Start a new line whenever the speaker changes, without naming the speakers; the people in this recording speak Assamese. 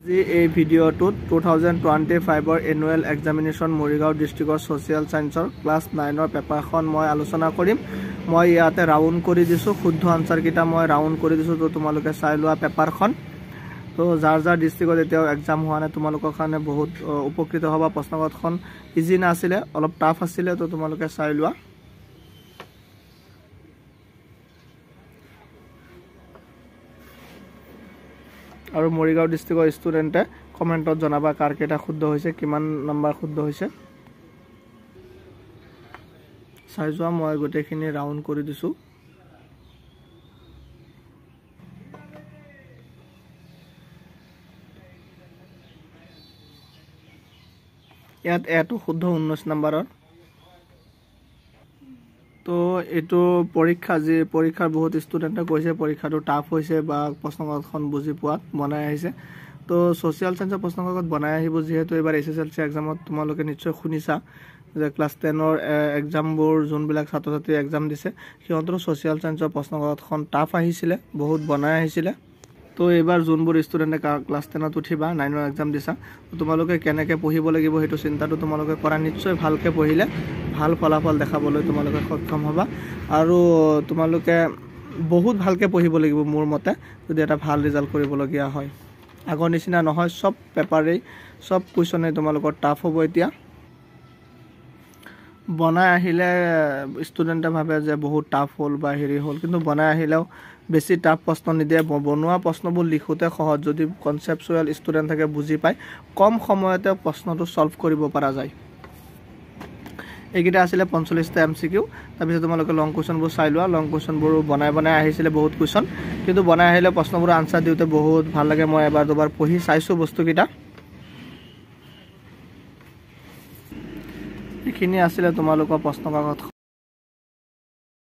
আজি এই ভিডিঅ'টোত 2025 এনুৱেল এক্সামিনেশ্যন মৰিগাঁও ডিষ্ট্ৰিক্টৰ ছ'চিয়েল ছায়েন্সৰ ক্লাছ 9ৰ পেপাৰখন মই আলোচনা কৰিম। মই ইয়াতে ৰাউণ্ড কৰি দিছোঁ, শুদ্ধ আনচাৰকেইটা মই ৰাউণ্ড কৰি দিছোঁ, তো তোমালোকে চাই লোৱা পেপাৰখন। তো যাৰ যাৰ ডিষ্ট্ৰিক্টত এতিয়াও এক্সাম হোৱা নাই তোমালোকৰ কাৰণে বহুত উপকৃত হ'ব। প্ৰশ্নপত্ৰখন ইজি নাছিলে, অলপ টাফ আছিলে, তো তোমালোকে চাই লোৱা। আৰু মৰিগাঁও ডিষ্ট্ৰিক্টৰ ষ্টুডেণ্টে কমেণ্টত জনাবা কাৰ কেইটা শুদ্ধ হৈছে, কিমান নম্বৰ শুদ্ধ হৈছে। চাই যোৱা, মই গোটেইখিনি ৰাউণ্ড কৰি দিছোঁ। ইয়াত এটো শুদ্ধ 19 নম্বৰৰ। তো এইটো পৰীক্ষাৰ বহুত ষ্টুডেণ্টে কৈছে পৰীক্ষাটো টাফ হৈছে বা প্ৰশ্নকাকতখন বুজি পোৱাত বনাই আহিছে। তো ছ'চিয়েল ছায়েন্সৰ প্ৰশ্নকাকত বনাই আহিব, যিহেতু এইবাৰ SSLC এক্সামত তোমালোকে নিশ্চয় শুনিছা যে ক্লাছ 10ৰ এক্সামবোৰ যোনবিলাক ছাত্ৰ ছাত্ৰী এক্সাম দিছে সিহঁতৰো ছ'চিয়েল ছায়েন্সৰ প্ৰশ্নকাকতখন টাফ আহিছিলে, বহুত বনাই আহিছিলে। তো এইবাৰ যোনবোৰ ষ্টুডেণ্টে ক্লাছ 10ত উঠিবা 9ৰ এক্সাম দিছা, তোমালোকে কেনেকৈ পঢ়িব লাগিব সেইটো চিন্তাটো তোমালোকে কৰা। নিশ্চয় ভালকৈ পঢ়িলে ভাল ফলাফল দেখাবলৈ তোমালোকে সক্ষম হ'বা। আৰু তোমালোকে বহুত ভালকৈ পঢ়িব লাগিব মোৰ মতে, যদি এটা ভাল ৰিজাল্ট কৰিবলগীয়া হয়। আগৰ নিচিনা নহয়, চব পেপাৰেই চব কুৱেশ্যনেই তোমালোকৰ টাফ হ'ব। এতিয়া বনাই আহিলে ষ্টুডেণ্টে ভাবে যে বহুত টাফ হ'ল বা হেৰি হ'ল, কিন্তু বনাই আহিলেও বেছি টাফ প্ৰশ্ন নিদিয়ে। বনোৱা প্ৰশ্নবোৰ লিখোঁতে সহজ, যদি কনচেপচুৱেল ষ্টুডেণ্ট থাকে বুজি পায়, কম সময়তে প্ৰশ্নটো ছল্ভ কৰিব পৰা যায়। এইকেইটা আছিলে 45টা MCQ। তাৰপিছত তোমালোকে লং কুৱেশ্যনবোৰ চাই লোৱা। লং কুৱেশ্যনবোৰ বনাই আহিছিলে বহুত কুৱেশ্যন, কিন্তু বনাই আহিলে প্ৰশ্নবোৰ আনচাৰ দিওঁতে বহুত ভাল লাগে। মই এবাৰ দুবাৰ পঢ়ি চাইছোঁ বস্তুকেইটা। এইখিনি আছিলে তোমালোকৰ প্ৰশ্নকাকত।